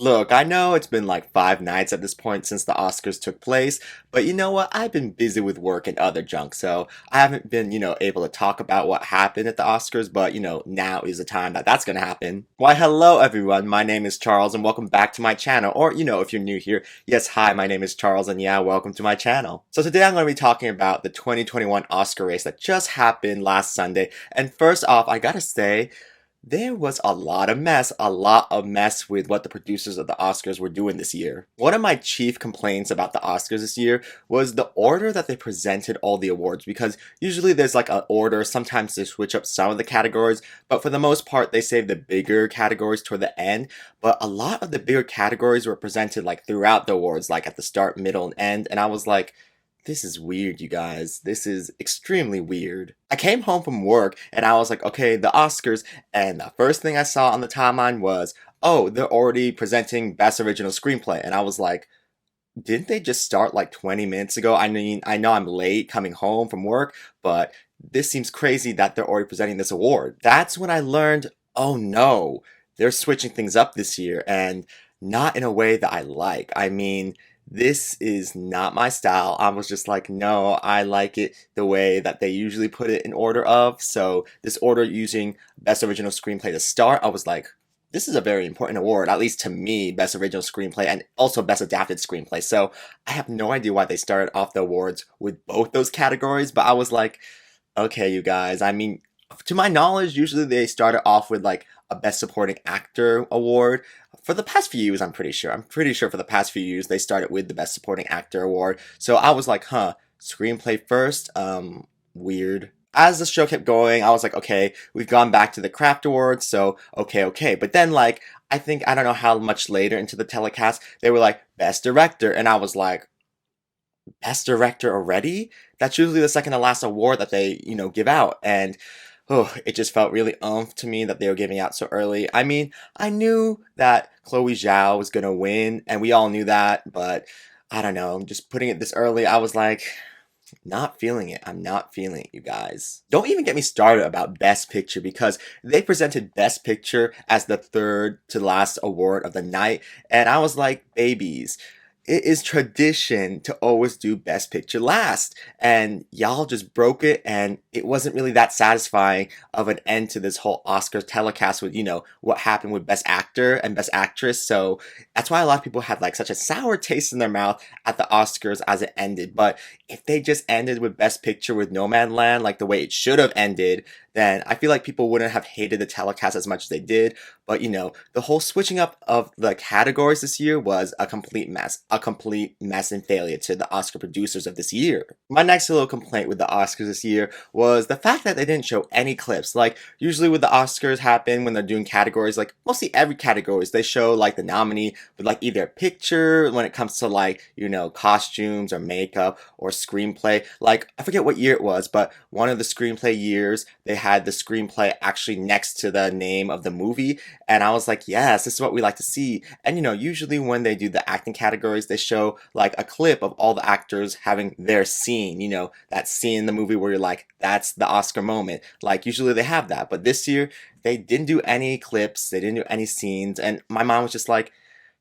Look, I know it's been like 5 nights at this point since the Oscars took place, but you know what? I've been busy with work and other junk, so I haven't been, able to talk about what happened at the Oscars, but now is the time that that's gonna happen. Why, hello everyone, my name is Charles and welcome back to my channel, or if you're new here, yes, hi, my name is Charles and yeah, welcome to my channel. So today I'm gonna be talking about the 2021 Oscar race that just happened last Sunday, and first off, I gotta say, there was a lot of mess with what the producers of the Oscars were doing this year. One of my chief complaints about the Oscars this year was the order that they presented all the awards, because usually there's like an order, sometimes they switch up some of the categories, but for the most part they save the bigger categories toward the end. But a lot of the bigger categories were presented like throughout the awards, like at the start, middle, and end, and I was like, this is weird, you guys. This is extremely weird. I came home from work and I was like, okay, the Oscars, and the first thing I saw on the timeline was, oh, they're already presenting Best Original Screenplay. And I was like, didn't they just start like 20 minutes ago? I mean, I know I'm late coming home from work, but this seems crazy that they're already presenting this award. That's when I learned, oh no, they're switching things up this year and not in a way that I like. I mean, this is not my style. I was just like, no, I like it the way that they usually put it in order of. So this order using Best Original Screenplay to start, I was like, this is a very important award, at least to me, Best Original Screenplay and also Best Adapted Screenplay. So I have no idea why they started off the awards with both those categories, but I was like, okay, you guys, I mean, to my knowledge, usually they started off with like a Best Supporting Actor award. For the past few years, I'm pretty sure. I'm pretty sure for the past few years they started with the Best Supporting Actor award. So I was like, huh, screenplay first? Weird. As the show kept going, I was like, okay, we've gone back to the craft awards, so okay. But then like I don't know how much later into the telecast, they were like, Best Director, and I was like, Best Director already? That's usually the second to last award that they, give out. And oh, it just felt really to me that they were giving out so early. I mean, I knew that Chloe Zhao was gonna win, and we all knew that, but I don't know, just putting it this early, I was like, not feeling it. I'm not feeling it, you guys. Don't even get me started about Best Picture because they presented Best Picture as the third to last award of the night, and I was like, babies, it is tradition to always do Best Picture last. And y'all just broke it, and it wasn't really that satisfying of an end to this whole Oscar telecast with, what happened with Best Actor and Best Actress. So that's why a lot of people had like such a sour taste in their mouth at the Oscars as it ended. But if they just ended with Best Picture with Nomadland, like the way it should have ended, then I feel like people wouldn't have hated the telecast as much as they did. But the whole switching up of the categories this year was a complete mess and failure to the Oscar producers of this year. My next little complaint with the Oscars this year was the fact that they didn't show any clips. Like, usually with the Oscars happen when they're doing categories, like mostly every categories, they show like the nominee with like either a picture when it comes to like, costumes or makeup or screenplay. Like, I forget what year it was, but one of the screenplay years, they had the screenplay actually next to the name of the movie. And I was like, yes, this is what we like to see. And usually when they do the acting categories, they show like a clip of all the actors having their scene, that scene in the movie where you're like, that's the Oscar moment. Like, usually they have that. But this year, they didn't do any clips, they didn't do any scenes. And my mom was just like,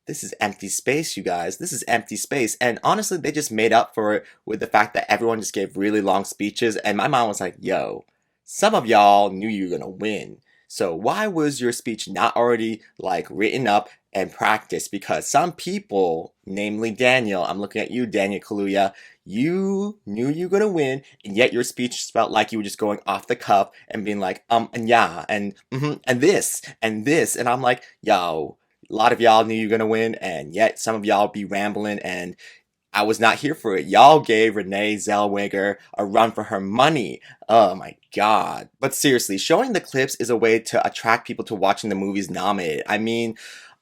this is empty space, you guys. This is empty space. And honestly, they just made up for it with the fact that everyone just gave really long speeches. And my mom was like, yo, some of y'all knew you were gonna win. So why was your speech not already like written up and practiced? Because some people, namely Daniel, I'm looking at you, Daniel Kaluuya, you knew you were gonna win, and yet your speech felt like you were just going off the cuff and being like, and yeah, and and this, and I'm like, yo, a lot of y'all knew you were gonna win, and yet some of y'all be rambling, and I was not here for it. Y'all gave Renee Zellweger a run for her money. Oh my god. But seriously, showing the clips is a way to attract people to watching the movies nominated. I mean,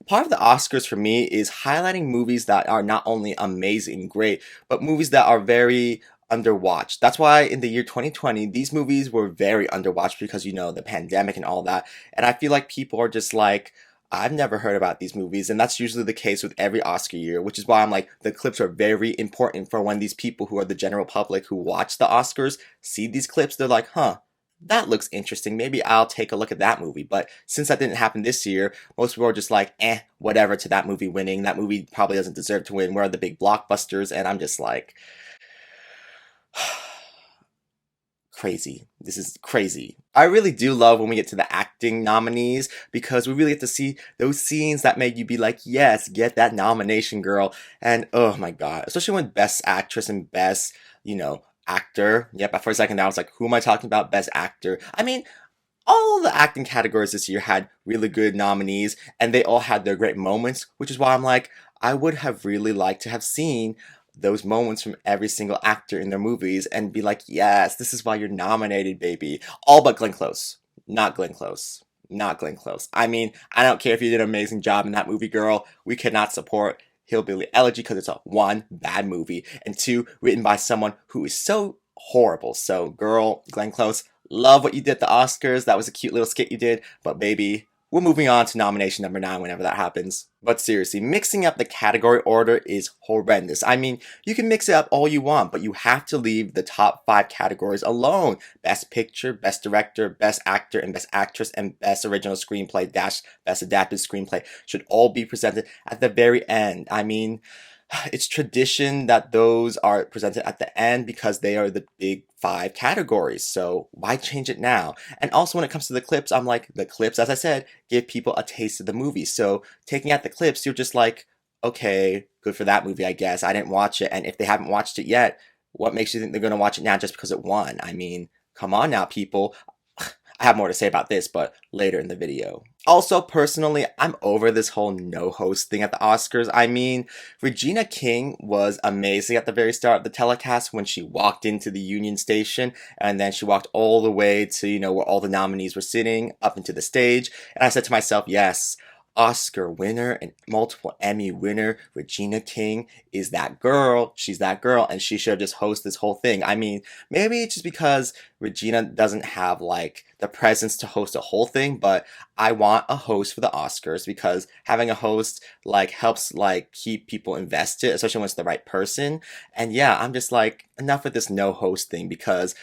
part of the Oscars for me is highlighting movies that are not only amazing and great, but movies that are very underwatched. That's why in the year 2020, these movies were very underwatched because, the pandemic and all that. And I feel like people are just like, I've never heard about these movies, and that's usually the case with every Oscar year, which is why I'm like, the clips are very important for when these people who are the general public who watch the Oscars see these clips, they're like, huh, that looks interesting. Maybe I'll take a look at that movie. But since that didn't happen this year, most people are just like, whatever to that movie winning. That movie probably doesn't deserve to win. Where are the big blockbusters? And I'm just like, crazy. This is crazy. I really do love when we get to the acting nominees because we really get to see those scenes that made you be like, yes, get that nomination, girl. And oh my God, especially when Best Actress and Best, actor. Yep, for a second I was like, who am I talking about? Best Actor. I mean, all the acting categories this year had really good nominees and they all had their great moments, which is why I'm like, I would have really liked to have seen those moments from every single actor in their movies and be like, yes, this is why you're nominated, baby. All but Glenn Close. Not Glenn Close. Not Glenn Close. I mean, I don't care if you did an amazing job in that movie, girl. We cannot support Hillbilly Elegy because it's a one, bad movie, and two, written by someone who is so horrible. So, girl, Glenn Close, love what you did at the Oscars. That was a cute little skit you did, but baby, we're moving on to nomination number 9 whenever that happens. But seriously, mixing up the category order is horrendous. I mean, you can mix it up all you want, but you have to leave the top 5 categories alone. Best Picture, Best Director, Best Actor, and Best Actress, and Best Original Screenplay - Best Adapted Screenplay should all be presented at the very end. I mean, it's tradition that those are presented at the end because they are the big 5 categories. So why change it now? And also when it comes to the clips, I'm like, the clips, as I said, give people a taste of the movie. So taking out the clips, you're just like, okay, good for that movie, I guess. I didn't watch it. And if they haven't watched it yet, what makes you think they're going to watch it now just because it won? I mean, come on now, people. I have more to say about this, but later in the video. Also, personally, I'm over this whole no host thing at the Oscars. I mean, Regina King was amazing at the very start of the telecast when she walked into the Union Station, and then she walked all the way to, where all the nominees were sitting, up into the stage. And I said to myself, yes, Oscar winner and multiple Emmy winner Regina King is that girl. She's that girl, and she should have just hosted this whole thing. I mean, maybe it's just because Regina doesn't have like the presence to host a whole thing, but I want a host for the Oscars because having a host like helps like keep people invested, especially when it's the right person. And yeah, I'm just like, enough with this no host thing because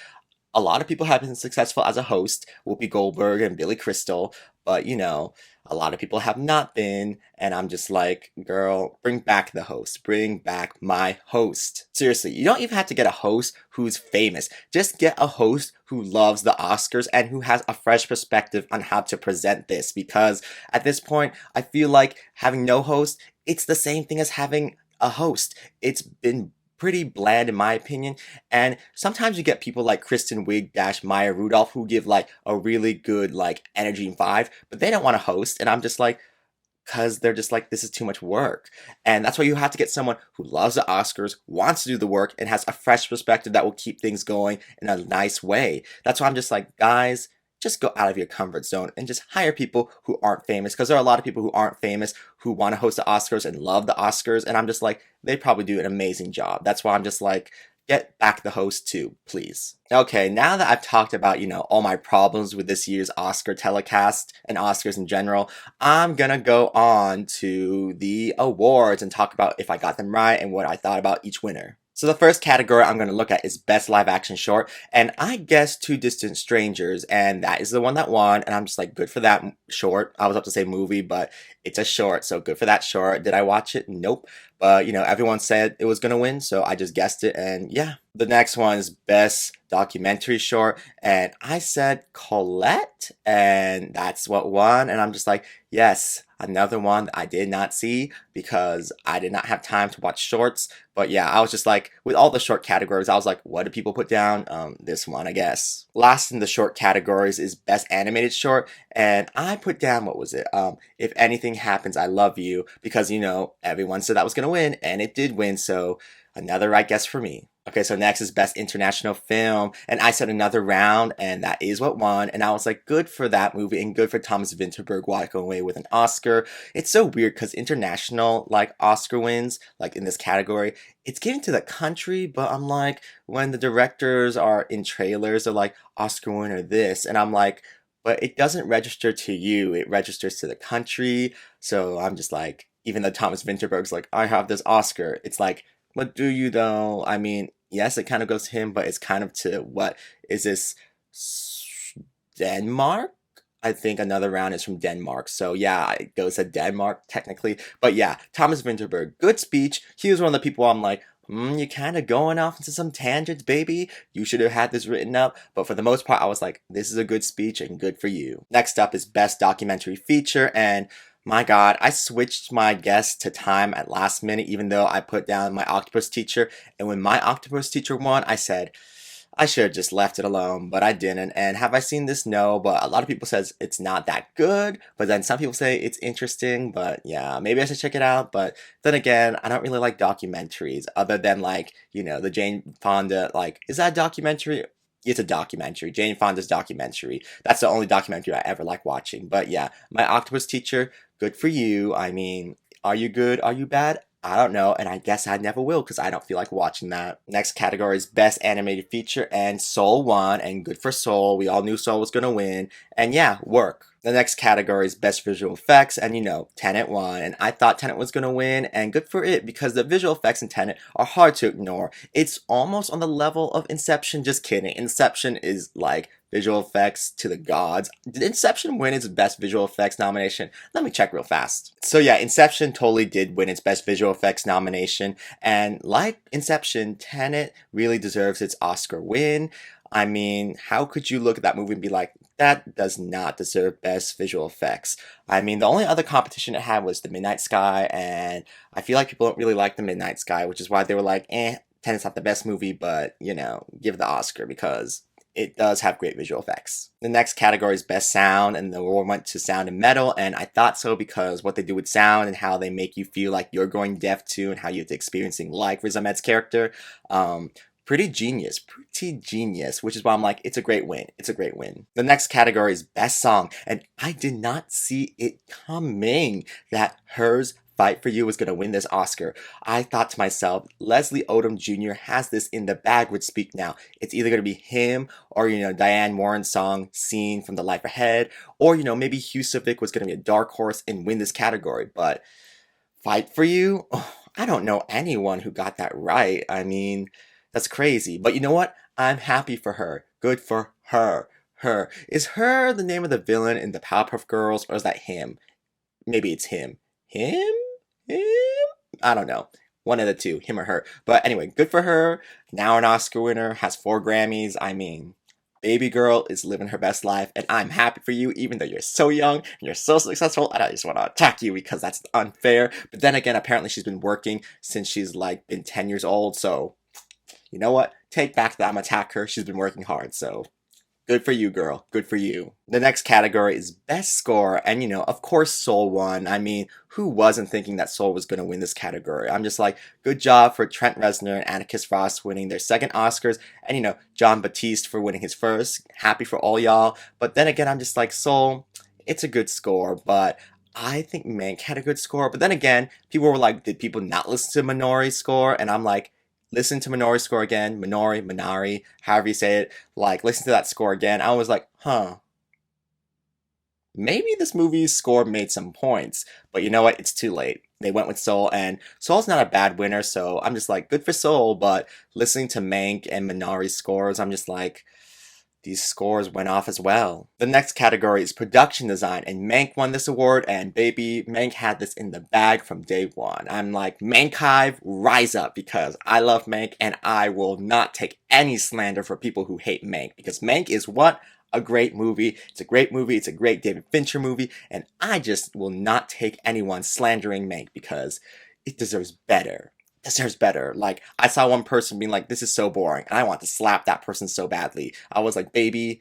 a lot of people have been successful as a host, Whoopi Goldberg and Billy Crystal, but a lot of people have not been, and I'm just like, girl, bring back the host. Bring back my host. Seriously, you don't even have to get a host who's famous. Just get a host who loves the Oscars and who has a fresh perspective on how to present this, because at this point, I feel like having no host, it's the same thing as having a host. It's been pretty bland in my opinion, and sometimes you get people like Kristen Wiig - Maya Rudolph who give like a really good like energy and vibe, but they don't want to host, and I'm just like, because they're just like, this is too much work. And that's why you have to get someone who loves the Oscars, wants to do the work, and has a fresh perspective that will keep things going in a nice way. That's why I'm just like, guys, just go out of your comfort zone and just hire people who aren't famous, because there are a lot of people who aren't famous who want to host the Oscars and love the Oscars, and I'm just like, they probably do an amazing job. That's why I'm just like, get back the host too, please. Okay, now that I've talked about, all my problems with this year's Oscar telecast and Oscars in general, I'm gonna go on to the awards and talk about if I got them right and what I thought about each winner. So the first category I'm going to look at is Best Live Action Short, and I guessed Two Distant Strangers, and that is the one that won, and I'm just like, good for that short. I was about to say movie, but it's a short, so good for that short. Did I watch it? Nope. But, everyone said it was going to win, so I just guessed it, and yeah. The next one is Best Documentary Short, and I said Colette, and that's what won, and I'm just like, yes, another one that I did not see because I did not have time to watch shorts. But yeah, I was just like, with all the short categories, I was like, what do people put down? This one, I guess. Last in the short categories is Best Animated Short, and I put down, what was it? If Anything Happens, I Love You, because, everyone said that was going to win, and it did win, so another right guess for me. Okay, so next is Best International Film, and I said Another Round, and that is what won, and I was like, good for that movie, and good for Thomas Vinterberg walking away with an Oscar. It's so weird, because international, Oscar wins, in this category, it's given to the country, but I'm like, when the directors are in trailers, they're like, Oscar winner this, and I'm like, but it doesn't register to you, it registers to the country, so I'm just like, even though Thomas Vinterberg's like, I have this Oscar, it's like, but do you though? I mean, yes, it kind of goes to him, but it's kind of to what is this Denmark. I think another round is from Denmark. So yeah, it goes to Denmark technically. But yeah, Thomas Vinterberg, good speech. He was one of the people I'm like, you're kind of going off into some tangents, baby. You should have had this written up. But for the most part, I was like, this is a good speech and good for you. Next up is Best Documentary Feature. And my God, I switched my guess to time at last minute, even though I put down my octopus teacher. And when my octopus teacher won, I said, I should have just left it alone, but I didn't. And have I seen this? No, but a lot of people says it's not that good. But then some people say it's interesting. But yeah, maybe I should check it out. But then again, I don't really like documentaries other than like, the Jane Fonda, like, is that a documentary? It's a documentary. Jane Fonda's documentary. That's the only documentary I ever like watching. But yeah, my octopus teacher, good for you. I mean, are you good? Are you bad? I don't know, and I guess I never will because I don't feel like watching that. Next category is Best Animated Feature, and Soul won, and good for Soul. We all knew Soul was going to win, and yeah, work. The next category is Best Visual Effects, and Tenet won, and I thought Tenet was going to win, and good for it, because the visual effects in Tenet are hard to ignore. It's almost on the level of Inception, just kidding. Inception is like visual effects to the gods. Did Inception win its Best Visual Effects nomination? Let me check real fast. So yeah, Inception totally did win its Best Visual Effects nomination, and like Inception, Tenet really deserves its Oscar win. I mean, how could you look at that movie and be like, that does not deserve Best Visual Effects? I mean, the only other competition it had was The Midnight Sky, and I feel like people don't really like The Midnight Sky, which is why they were like, Tenet's not the best movie, but, give the Oscar because it does have great visual effects. The next category is Best Sound, and the award went to Sound and Metal, and I thought so because what they do with sound and how they make you feel like you're going deaf to and how you're experiencing like Riz Ahmed's character, pretty genius, which is why I'm like, it's a great win. It's a great win. The next category is Best Song, and I did not see it coming that Hers Fight for You was going to win this Oscar. I thought to myself, Leslie Odom Jr. has this in the bag with Speak Now. It's either going to be him or, Diane Warren's song, Scene from the Life Ahead, or, maybe Hugh Civic was going to be a dark horse and win this category. But Fight for You? Oh, I don't know anyone who got that right. I mean, that's crazy. But you know what? I'm happy for her. Good for her. Her. Is her the name of the villain in the Powerpuff Girls, or is that him? Maybe it's him. Him? I don't know. One of the two, him or her. But anyway, good for her. Now an Oscar winner, has 4 Grammys. I mean, baby girl is living her best life, and I'm happy for you, even though you're so young and you're so successful, and I just want to attack you because that's unfair. But then again, apparently she's been working since she's like been 10 years old, so you know what? Take back that I'm attack her. She's been working hard, so good for you, girl. Good for you. The next category is Best Score, and of course Soul won. I mean, who wasn't thinking that Soul was going to win this category? I'm just like, good job for Trent Reznor and Atticus Ross winning their second Oscars, and John Batiste for winning his first. Happy for all y'all. But then again, I'm just like, Soul, it's a good score, but I think Mank had a good score. But then again, people were like, did people not listen to Minori's score? And I'm like, listen to Minori's score again. Minari, however you say it. Like, listen to that score again. I was like, maybe this movie's score made some points. But you know what? It's too late. They went with Soul, and Soul's not a bad winner, so I'm just like, good for Soul. But listening to Mank and Minari's scores, I'm just like, these scores went off as well. The next category is Production Design, and Mank won this award, and baby, Mank had this in the bag from day one. I'm like, Mankive, rise up, because I love Mank, and I will not take any slander for people who hate Mank, because Mank is what? A great movie. It's a great movie. It's a great David Fincher movie, and I just will not take anyone slandering Mank, because it deserves better. Deserves better. Like, I saw one person being like, this is so boring, and I want to slap that person so badly. I was like, baby,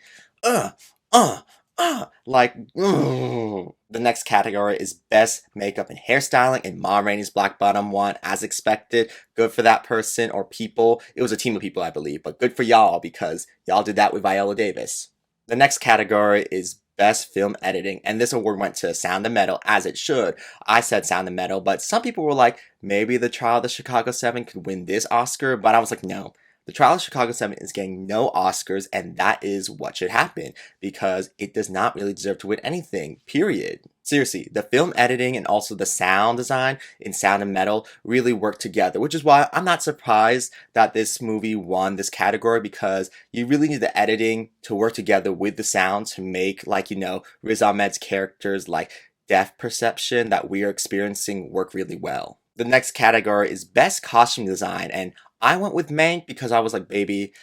like, The next category is Best Makeup and Hairstyling, and Ma Rainey's Black Bottom won, as expected. Good for that person, or people. It was a team of people, I believe, but good for y'all, because y'all did that with Viola Davis. The next category is Best Film Editing, and this award went to Sound and Metal, as it should. I said Sound and Metal, but some people were like, maybe The Trial of the Chicago 7 could win this Oscar, but I was like, no. The Trial of Chicago 7 is getting no Oscars, and that is what should happen because it does not really deserve to win anything, period. Seriously, the film editing and also the sound design in Sound and Metal really work together, which is why I'm not surprised that this movie won this category because you really need the editing to work together with the sound to make, like, Riz Ahmed's characters, like, depth perception that we are experiencing work really well. The next category is Best Costume Design, and I went with Mank because I was like, baby,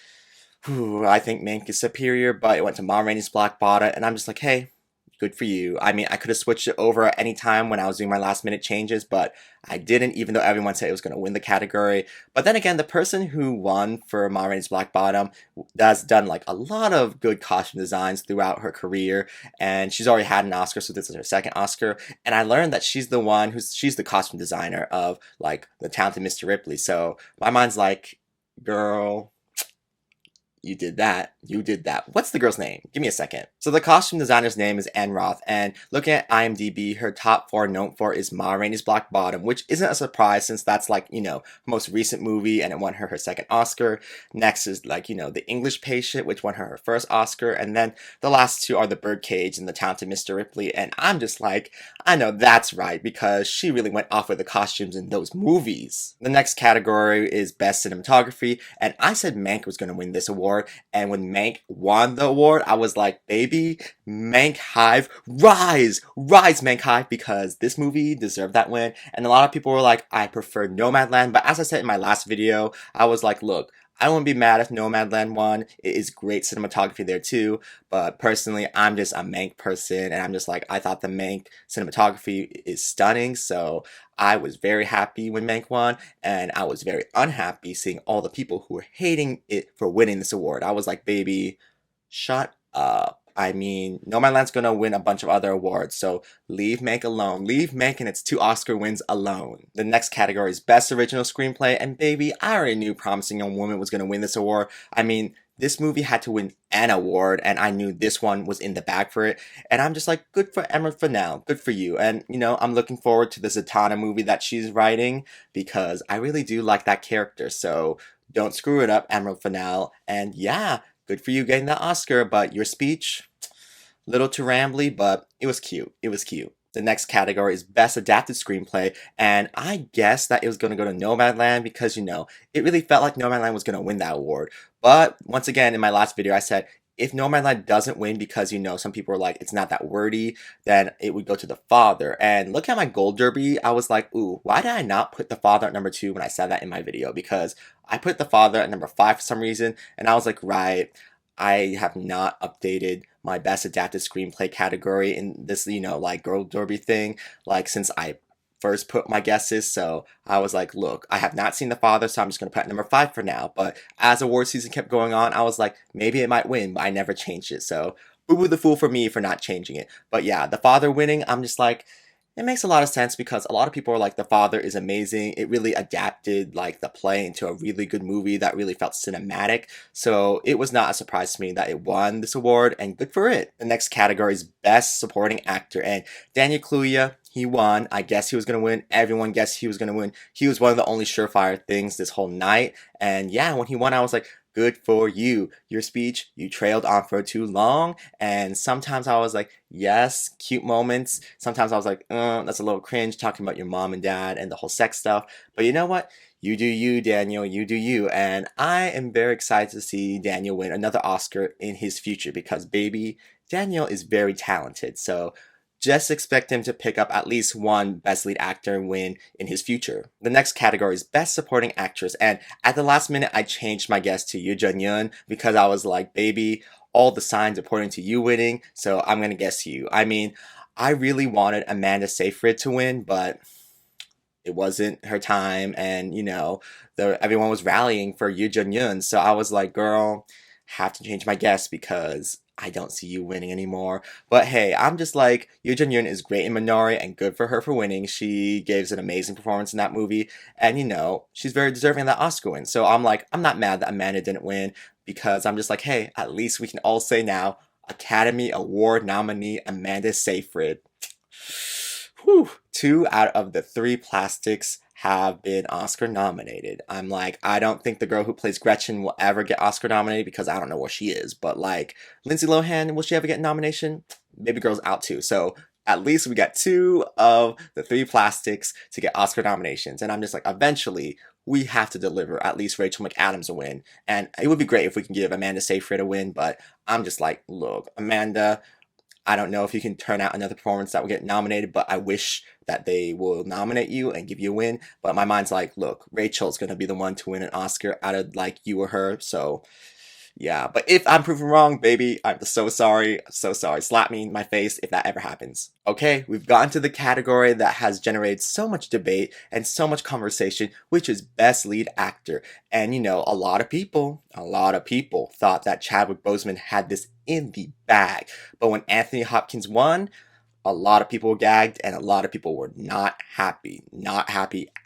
I think Mank is superior, but it went to Ma Rainey's Black Bottom, and I'm just like, hey, good for you. I mean, I could have switched it over at any time when I was doing my last minute changes, but I didn't, even though everyone said it was going to win the category. But then again, the person who won for Ma Rainey's Black Bottom has done like a lot of good costume designs throughout her career, and she's already had an Oscar, so this is her second Oscar. And I learned that she's the costume designer of like The Talented Mr. Ripley. So my mind's like, girl, you did that. You did that. What's the girl's name? Give me a second. So the costume designer's name is Anne Roth, and looking at IMDb, her top 4 known for is Ma Rainey's Black Bottom, which isn't a surprise since that's like, her most recent movie and it won her second Oscar. Next is like, The English Patient, which won her first Oscar, and then the last two are The Birdcage and The Talented Mr. Ripley, and I'm just like, I know that's right because she really went off with the costumes in those movies. The next category is Best Cinematography, and I said Mank was going to win this award. And when Mank won the award, I was like, baby, Mank Hive, rise, Mank Hive, because this movie deserved that win. And a lot of people were like, I prefer Nomadland. But as I said in my last video, I was like, look, I wouldn't be mad if Nomadland won. It is great cinematography there too. But personally, I'm just a Mank person. And I'm just like, I thought the Mank cinematography is stunning. So I was very happy when Mank won. And I was very unhappy seeing all the people who were hating it for winning this award. I was like, baby, shut up. I mean, Nomadland's gonna win a bunch of other awards, so leave Mank alone. Leave Mank and its 2 Oscar wins alone. The next category is Best Original Screenplay, and baby, I already knew Promising Young Woman was gonna win this award. I mean, this movie had to win an award, and I knew this one was in the bag for it. And I'm just like, good for Emma Fennell, good for you. And, I'm looking forward to the Zatanna movie that she's writing, because I really do like that character, so don't screw it up, Emma Fennell. And yeah, good for you getting that Oscar, but your speech, little too rambly, but it was cute. It was cute. The next category is Best Adapted Screenplay, and I guessed that it was going to go to Nomadland because, it really felt like Nomadland was going to win that award. But once again, in my last video, I said, if Nomadland doesn't win because, some people are like, it's not that wordy, then it would go to The Father. And look at my Gold Derby, I was like, ooh, why did I not put The Father at number 2 when I said that in my video? Because I put The Father at number 5 for some reason, and I was like, right, I have not updated my Best Adapted Screenplay category in this, like Gold Derby thing, like since I first put my guesses. So I was like, look, I have not seen The Father, so I'm just going to put it at number 5 for now. But as award season kept going on, I was like, maybe it might win, but I never changed it. So boo-boo the fool for me for not changing it. But yeah, The Father winning, I'm just like, it makes a lot of sense because a lot of people are like, The Father is amazing. It really adapted like the play into a really good movie that really felt cinematic. So it was not a surprise to me that it won this award, and good for it. The next category is Best Supporting Actor, and Daniel Kaluuya, he won. I guess he was going to win. Everyone guessed he was going to win. He was one of the only surefire things this whole night. And yeah, when he won, I was like, good for you. Your speech, you trailed on for too long. And sometimes I was like, yes, cute moments. Sometimes I was like, that's a little cringe talking about your mom and dad and the whole sex stuff. But you know what? You do you, Daniel. You do you. And I am very excited to see Daniel win another Oscar in his future because, baby, Daniel is very talented. So just expect him to pick up at least one Best Lead Actor win in his future. The next category is Best Supporting Actress, and at the last minute, I changed my guess to Yoo Jun-yoon because I was like, baby, all the signs are pointing to you winning, so I'm gonna guess you. I mean, I really wanted Amanda Seyfried to win, but it wasn't her time, and everyone was rallying for Yoo Jun-yoon, so I was like, girl, have to change my guess because I don't see you winning anymore. But hey, I'm just like, Yoo Jun-yoon is great in Minari and good for her for winning. She gives an amazing performance in that movie. And she's very deserving of that Oscar win. So I'm like, I'm not mad that Amanda didn't win because I'm just like, hey, at least we can all say now, Academy Award nominee Amanda Seyfried. Whew. 2 out of the 3 plastics have been Oscar nominated. I'm like, I don't think the girl who plays Gretchen will ever get Oscar nominated because I don't know where she is. But like, Lindsay Lohan, will she ever get a nomination? Baby girl's out too. So at least we got two of the three plastics to get Oscar nominations. And I'm just like, eventually we have to deliver at least Rachel McAdams a win. And it would be great if we can give Amanda Seyfried a win, but I'm just like, look, Amanda, I don't know if you can turn out another performance that will get nominated, but I wish that they will nominate you and give you a win. But my mind's like, look, Rachel's gonna be the one to win an Oscar out of like you or her. So yeah, but if I'm proven wrong, baby, I'm so sorry. So sorry. Slap me in my face if that ever happens. Okay, we've gotten to the category that has generated so much debate and so much conversation, which is Best Lead Actor. And you know, a lot of people thought that Chadwick Boseman had this in the bag. But when Anthony Hopkins won, a lot of people gagged and a lot of people were not happy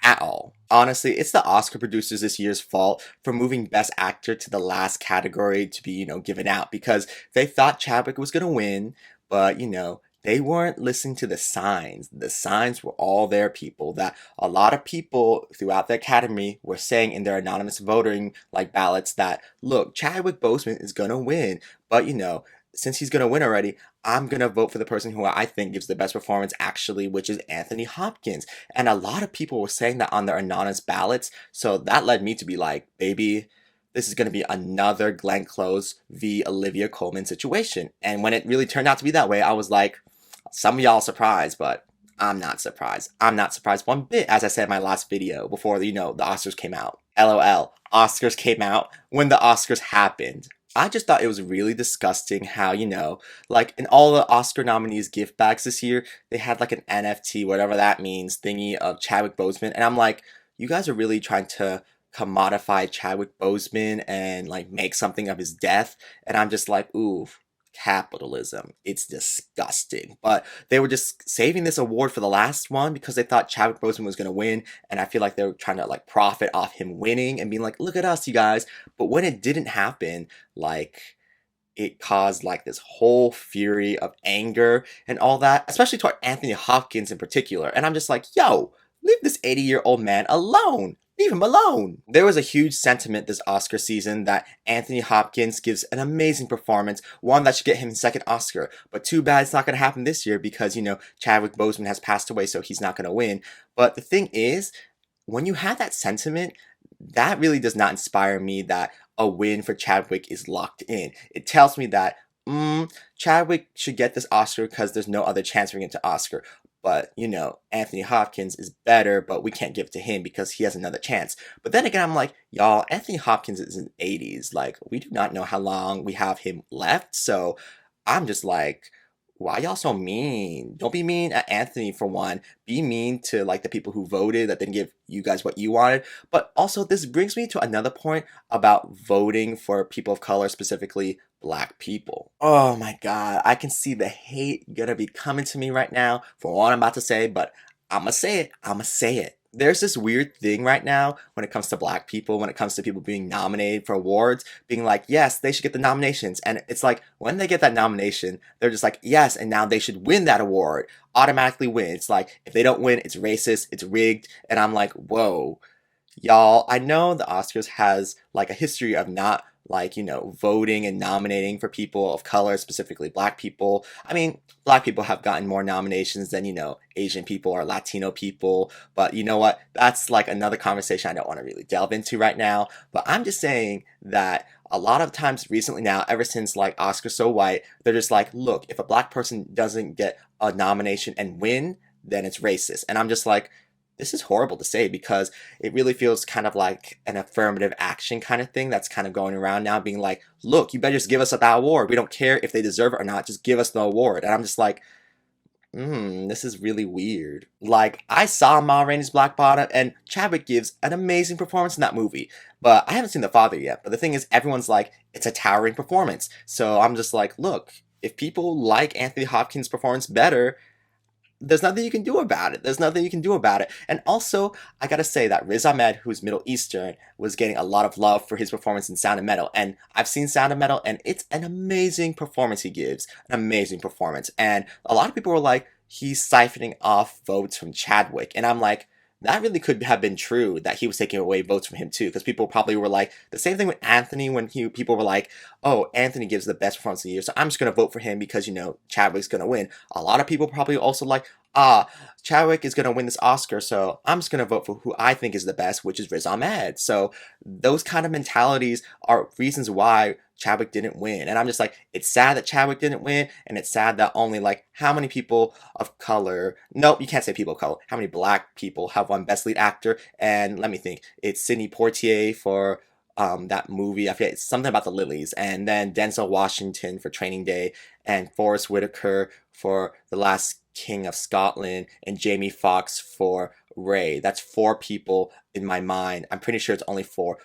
at all. Honestly, it's the Oscar producers this year's fault for moving Best Actor to the last category to be, given out because they thought Chadwick was going to win, but, they weren't listening to the signs. The signs were all there, people, that a lot of people throughout the academy were saying in their anonymous voting like ballots that, look, Chadwick Boseman is going to win, but, since he's going to win already, I'm going to vote for the person who I think gives the best performance actually, which is Anthony Hopkins. And a lot of people were saying that on their anonymous ballots. So that led me to be like, baby, this is going to be another Glenn Close v. Olivia Colman situation. And when it really turned out to be that way, I was like, some of y'all are surprised, but I'm not surprised. I'm not surprised one bit, as I said in my last video before, the Oscars came out. LOL. Oscars came out when the Oscars happened. I just thought it was really disgusting how, like in all the Oscar nominees gift bags this year, they had like an NFT, whatever that means, thingy of Chadwick Boseman. And I'm like, you guys are really trying to commodify Chadwick Boseman and like make something of his death. And I'm just like, ooh, capitalism. It's disgusting. But they were just saving this award for the last one because they thought Chadwick Boseman was going to win. And I feel like they were trying to like profit off him winning and being like, look at us, you guys. But when it didn't happen, like it caused like this whole fury of anger and all that, especially toward Anthony Hopkins in particular. And I'm just like, yo, leave this 80-year-old man alone. Leave him alone. There was a huge sentiment this Oscar season that Anthony Hopkins gives an amazing performance, one that should get him his second Oscar. But too bad it's not going to happen this year because, Chadwick Boseman has passed away, so he's not going to win. But the thing is, when you have that sentiment, that really does not inspire me that a win for Chadwick is locked in. It tells me that Chadwick should get this Oscar because there's no other chance for him to Oscar. But, Anthony Hopkins is better, but we can't give it to him because he has another chance. But then again, I'm like, y'all, Anthony Hopkins is in the 80s. Like, we do not know how long we have him left. So I'm just like, why y'all so mean? Don't be mean at Anthony for one. Be mean to like the people who voted that didn't give you guys what you wanted. But also this brings me to another point about voting for people of color, specifically Black people. Oh my God, I can see the hate gonna be coming to me right now for what I'm about to say, but I'ma say it. I'ma say it. There's this weird thing right now when it comes to Black people, when it comes to people being nominated for awards, being like, yes, they should get the nominations. And it's like, when they get that nomination, they're just like, yes, and now they should win that award, automatically win. It's like, if they don't win, it's racist, it's rigged. And I'm like, whoa, y'all, I know the Oscars has like a history of not like, voting and nominating for people of color, specifically Black people. I mean, Black people have gotten more nominations than, Asian people or Latino people. But you know what? That's like another conversation I don't want to really delve into right now. But I'm just saying that a lot of times recently now, ever since like Oscar So White, they're just like, look, if a Black person doesn't get a nomination and win, then it's racist. And I'm just like, this is horrible to say because it really feels kind of like an affirmative action kind of thing that's kind of going around now being like, look, you better just give us that award. We don't care if they deserve it or not. Just give us the award. And I'm just like, this is really weird. Like, I saw Ma Rainey's Black Bottom and Chadwick gives an amazing performance in that movie. But I haven't seen The Father yet. But the thing is, everyone's like, it's a towering performance. So I'm just like, look, if people like Anthony Hopkins' performance better, there's nothing you can do about it. There's nothing you can do about it. And also, I gotta say that Riz Ahmed, who's Middle Eastern, was getting a lot of love for his performance in Sound of Metal. And I've seen Sound of Metal, and it's an amazing performance he gives. An amazing performance. And a lot of people were like, he's siphoning off votes from Chadwick. And I'm like, that really could have been true that he was taking away votes from him too, because people probably were like the same thing with Anthony when people were like, oh, Anthony gives the best performance of the year, so I'm just gonna vote for him because Chadwick's gonna win. A lot of people probably also like, ah, Chadwick is gonna win this Oscar, so I'm just gonna vote for who I think is the best, which is Riz Ahmed. So those kind of mentalities are reasons why Chadwick didn't win. And I'm just like, it's sad that Chadwick didn't win, and it's sad that only like how many people of color, nope, you can't say people of color, how many black people have won Best Lead Actor? And let me think, it's Sidney Poitier for that movie, I forget, it's something about the lilies, and then Denzel Washington for Training Day, and Forrest Whitaker for The Last King of Scotland, and Jamie Foxx for Ray. That's four people in my mind. I'm pretty sure it's only four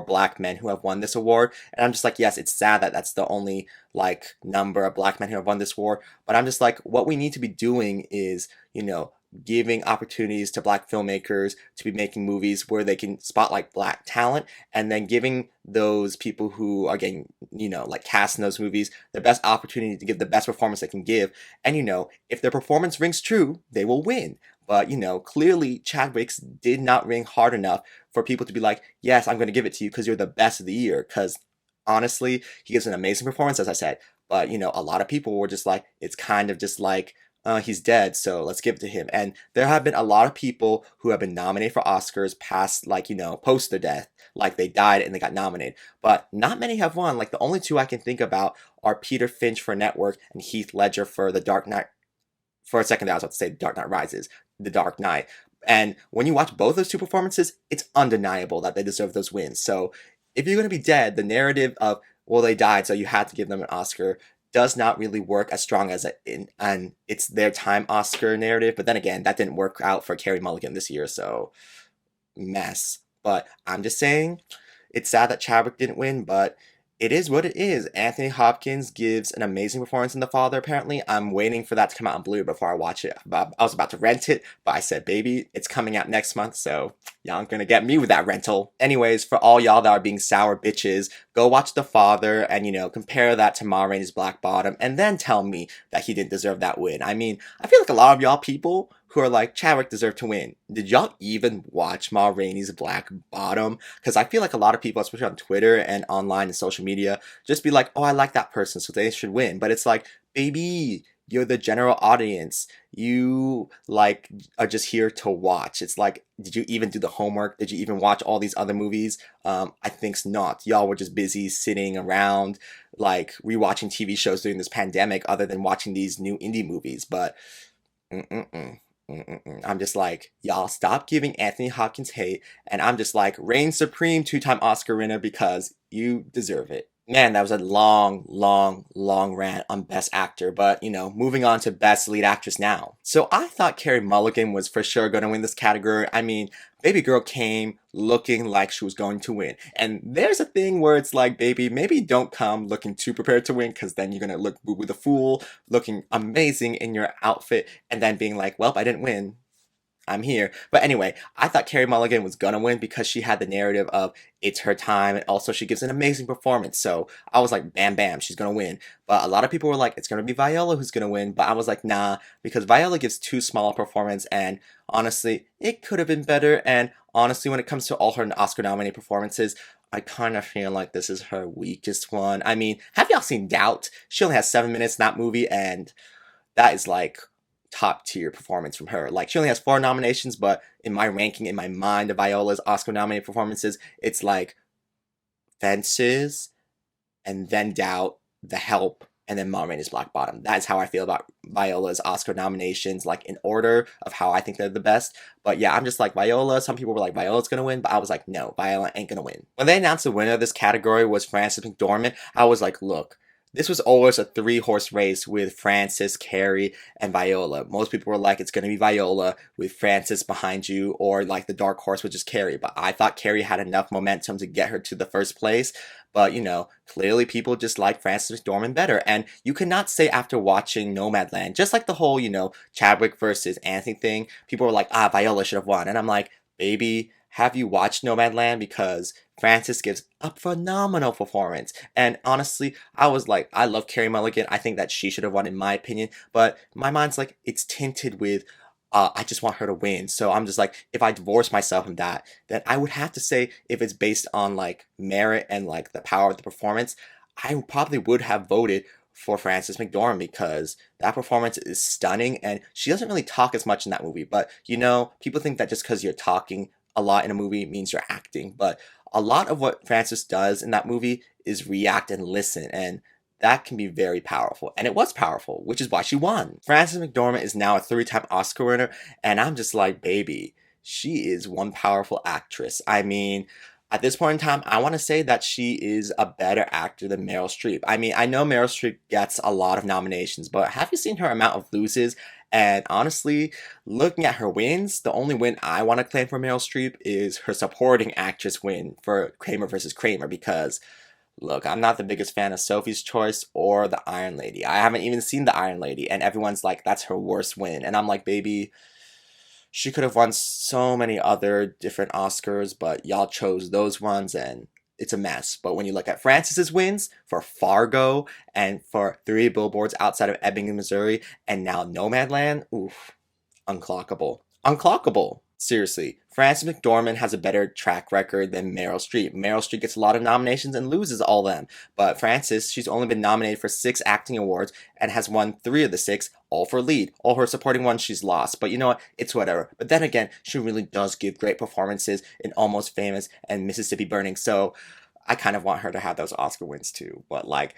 black men who have won this award. And I'm just like, yes, it's sad that that's the only like number of black men who have won this award. But I'm just like, what we need to be doing is, giving opportunities to black filmmakers to be making movies where they can spotlight black talent, and then giving those people who are getting, like cast in those movies the best opportunity to give the best performance they can give. And if their performance rings true, they will win. But clearly Chadwick's did not ring hard enough for people to be like, yes, I'm going to give it to you because you're the best of the year. Because honestly, he gives an amazing performance, as I said. But a lot of people were just like, it's kind of just like, he's dead, so let's give it to him. And there have been a lot of people who have been nominated for Oscars past, like, post their death, like they died and they got nominated. But not many have won. Like the only two I can think about are Peter Finch for Network and Heath Ledger for The Dark Knight. For a second there, I was about to say Dark Knight Rises, The Dark Knight. And when you watch both those two performances, it's undeniable that they deserve those wins. So if you're going to be dead, the narrative of, well, they died, so you had to give them an Oscar does not really work as strong as and it's their time Oscar narrative. But then again, that didn't work out for Carey Mulligan this year, so mess. But I'm just saying, it's sad that Chadwick didn't win, but it is what it is. Anthony Hopkins gives an amazing performance in The Father, apparently. I'm waiting for that to come out on Blu before I watch it. I was about to rent it, but I said, baby, it's coming out next month, so y'all aren't gonna get me with that rental. Anyways, for all y'all that are being sour bitches, go watch The Father and, compare that to Ma Rainey's Black Bottom, and then tell me that he didn't deserve that win. I mean, I feel like a lot of y'all people who are like, Chadwick deserved to win. Did y'all even watch Ma Rainey's Black Bottom? Because I feel like a lot of people, especially on Twitter and online and social media, just be like, oh, I like that person, so they should win. But it's like, baby, you're the general audience. You, like, are just here to watch. It's like, did you even do the homework? Did you even watch all these other movies? I think not. Y'all were just busy sitting around, like, rewatching TV shows during this pandemic other than watching these new indie movies. But, I'm just like, y'all stop giving Anthony Hopkins hate, and I'm just like, reign supreme two-time Oscar winner because you deserve it. Man, that was a long, long, long rant on Best Actor, but moving on to Best Lead Actress now. So I thought Carey Mulligan was for sure going to win this category. I mean, Baby Girl came looking like she was going to win. And there's a thing where it's like, baby, maybe don't come looking too prepared to win, because then you're going to look boo boo the fool, looking amazing in your outfit, and then being like, well, I didn't win. I'm here. But anyway, I thought Carey Mulligan was gonna win because she had the narrative of it's her time, and also she gives an amazing performance. So I was like, bam, bam, she's gonna win. But a lot of people were like, it's gonna be Viola who's gonna win. But I was like, nah, because Viola gives too small a performance, and honestly, it could have been better. And honestly, when it comes to all her Oscar-nominated performances, I kind of feel like this is her weakest one. I mean, have y'all seen Doubt? She only has 7 minutes in that movie, and that is like top tier performance from her. Like, she only has 4 nominations, but in my ranking, in my mind of Viola's Oscar nominated performances, it's like Fences, and then Doubt, The Help, and then Ma Rainey's Black Bottom. That is how I feel about Viola's Oscar nominations, like in order of how I think they're the best. But yeah, I'm just like, Viola, some people were like, Viola's gonna win, but I was like, no, Viola ain't gonna win. When they announced the winner of this category was Frances McDormand, I was like, look, this was always a 3-horse race with Frances, Carey, and Viola. Most people were like, it's going to be Viola with Frances behind you, or like the dark horse, which is Carey. But I thought Carey had enough momentum to get her to the first place. But, clearly people just like Frances McDormand better. And you cannot say after watching Nomadland, just like the whole, Chadwick versus Anthony thing, people were like, Viola should have won. And I'm like, baby, have you watched Nomadland? Because Frances gives a phenomenal performance. And honestly, I was like, I love Carey Mulligan. I think that she should have won in my opinion. But my mind's like, it's tinted with I just want her to win. So I'm just like, if I divorce myself from that, then I would have to say if it's based on like merit and like the power of the performance, I probably would have voted for Frances McDormand because that performance is stunning and she doesn't really talk as much in that movie. But people think that just because you're talking a lot in a movie means you're acting. But a lot of what Frances does in that movie is react and listen. And that can be very powerful. And it was powerful, which is why she won. Frances McDormand is now a three-time Oscar winner, and I'm just like, baby, she is one powerful actress. I mean, at this point in time, I want to say that she is a better actor than Meryl Streep. I mean, I know Meryl Streep gets a lot of nominations, but have you seen her amount of loses? And honestly, looking at her wins, the only win I want to claim for Meryl Streep is her supporting actress win for Kramer versus Kramer because look, I'm not the biggest fan of Sophie's Choice or the Iron Lady. I haven't even seen the Iron Lady, and everyone's like, that's her worst win. And I'm like, baby, she could have won so many other different Oscars, but y'all chose those ones, and it's a mess. But when you look at Frances's wins for Fargo and for Three Billboards Outside of Ebbing, Missouri, and now Nomadland, oof, unclockable. Unclockable. Seriously, Frances McDormand has a better track record than Meryl Streep. Meryl Streep gets a lot of nominations and loses all of them. But Frances, she's only been nominated for 6 acting awards and has won 3 of the 6, all for lead. All her supporting ones she's lost. But you know what? It's whatever. But then again, she really does give great performances in Almost Famous and Mississippi Burning. So I kind of want her to have those Oscar wins too. But like,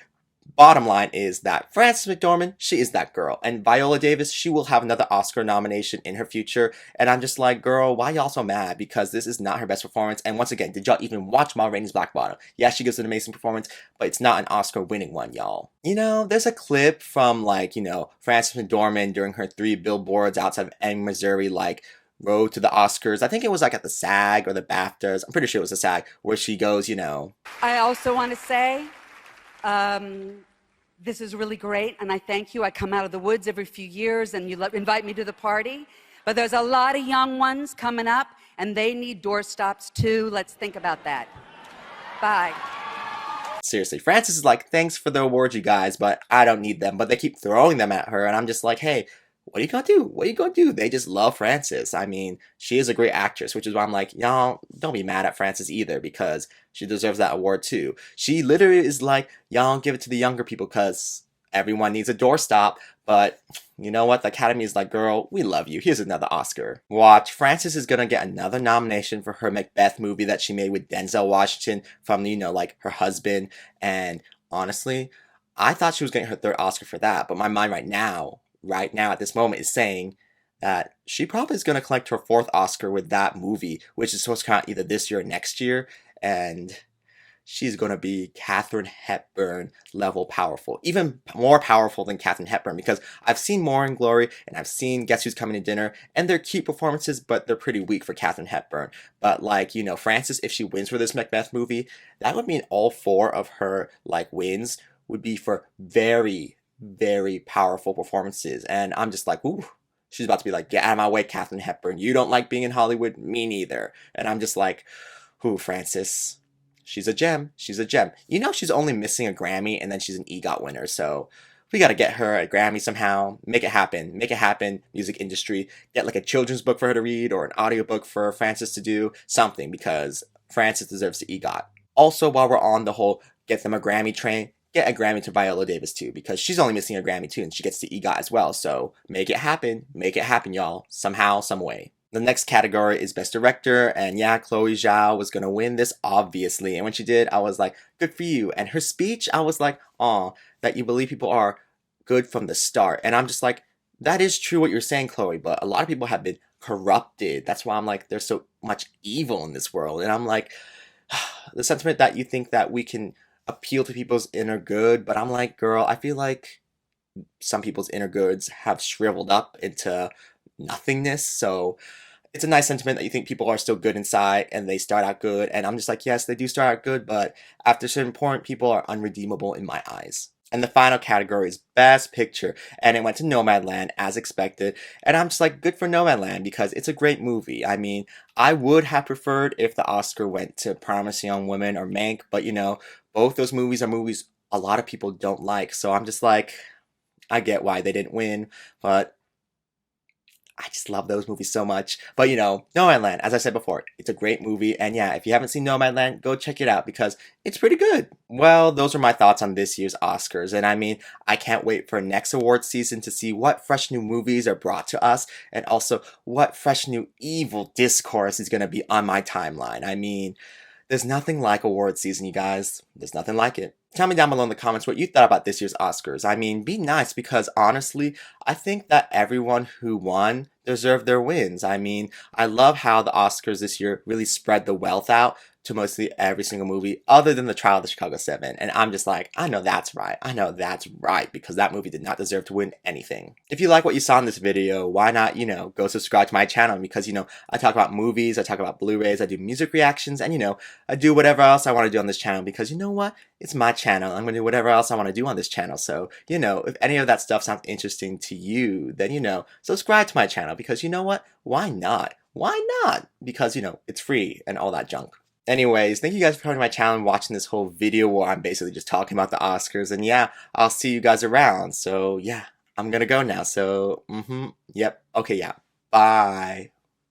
bottom line is that Frances McDormand, she is that girl. And Viola Davis, she will have another Oscar nomination in her future. And I'm just like, girl, why y'all so mad? Because this is not her best performance. And once again, did y'all even watch Ma Rainey's Black Bottom? Yeah, she gives an amazing performance, but it's not an Oscar winning one, y'all. There's a clip from Frances McDormand during her 3 billboards outside of Ebbing, Missouri, like, road to the Oscars. I think it was like at the SAG or the BAFTAs. I'm pretty sure it was the SAG, where she goes. I also want to say, this is really great, and I thank you. I come out of the woods every few years, and you invite me to the party. But there's a lot of young ones coming up, and they need doorstops too. Let's think about that. Bye. Seriously, Frances is like, thanks for the awards, you guys, but I don't need them. But they keep throwing them at her, and I'm just like, hey, what are you gonna do? What are you gonna do? They just love Frances. I mean, she is a great actress, which is why I'm like, y'all, don't be mad at Frances either, because she deserves that award too. She literally is like, y'all give it to the younger people, because everyone needs a doorstop. But you know what? The Academy is like, girl, we love you. Here's another Oscar. Watch, Frances is gonna get another nomination for her Macbeth movie that she made with Denzel Washington from, like her husband. And honestly, I thought she was getting her 3rd Oscar for that, but my mind right now at this moment is saying that she probably is going to collect her 4th Oscar with that movie, which is supposed to come out either this year or next year, and she's going to be Katharine Hepburn level powerful, even more powerful than Katharine Hepburn, because I've seen Morning Glory and I've seen Guess Who's Coming to Dinner, and they're cute performances, but they're pretty weak for Katharine Hepburn. But Frances, if she wins for this Macbeth movie, that would mean all 4 of her wins would be for very, very powerful performances. And I'm just like, ooh, she's about to be like, get out of my way, Katharine Hepburn. You don't like being in Hollywood? Me neither. And I'm just like, ooh, Frances. She's a gem. She's a gem. She's only missing a Grammy, and then she's an EGOT winner. So we got to get her a Grammy somehow. Make it happen. Make it happen, music industry. Get a children's book for her to read or an audiobook for Frances to do. Something, because Frances deserves the EGOT. Also, while we're on the whole get them a Grammy train, get a Grammy to Viola Davis too, because she's only missing a Grammy too, and she gets the EGOT as well. So make it happen, y'all, somehow, some way. The next category is Best Director, and yeah, Chloe Zhao was gonna win this, obviously. And when she did, I was like, good for you. And her speech, I was like, aw, that you believe people are good from the start. And I'm just like, that is true what you're saying, Chloe, but a lot of people have been corrupted. That's why I'm like, there's so much evil in this world. And I'm like, the sentiment that you think that we can appeal to people's inner good, but I'm like, girl, I feel like some people's inner goods have shriveled up into nothingness. So it's a nice sentiment that you think people are still good inside and they start out good. And I'm just like, yes, they do start out good, but after a certain point, people are unredeemable in my eyes. And the final category is Best Picture, and it went to Nomadland as expected. And I'm just like, good for Nomadland, because it's a great movie. I mean, I would have preferred if the Oscar went to Promising Young Women or Mank, but both those movies are movies a lot of people don't like. So I'm just like, I get why they didn't win, but I just love those movies so much. But Nomadland, as I said before, it's a great movie. And yeah, if you haven't seen Nomadland, go check it out because it's pretty good. Well, those are my thoughts on this year's Oscars. And I mean, I can't wait for next award season to see what fresh new movies are brought to us and also what fresh new evil discourse is going to be on my timeline. I mean, there's nothing like award season, you guys. There's nothing like it. Tell me down below in the comments what you thought about this year's Oscars. I mean, be nice because honestly, I think that everyone who won deserved their wins. I mean, I love how the Oscars this year really spread the wealth out to mostly every single movie other than The Trial of the Chicago 7. And I'm just like, I know that's right. I know that's right because that movie did not deserve to win anything. If you like what you saw in this video, why not, go subscribe to my channel because, I talk about movies, I talk about Blu-rays, I do music reactions, and, I do whatever else I want to do on this channel because you know what? It's my channel. I'm going to do whatever else I want to do on this channel. So, if any of that stuff sounds interesting to you, then, subscribe to my channel because you know what? Why not? Why not? Because, it's free and all that junk. Anyways, thank you guys for coming to my channel and watching this whole video where I'm basically just talking about the Oscars. And yeah, I'll see you guys around. So yeah, I'm gonna go now. So, yep. Okay, yeah. Bye.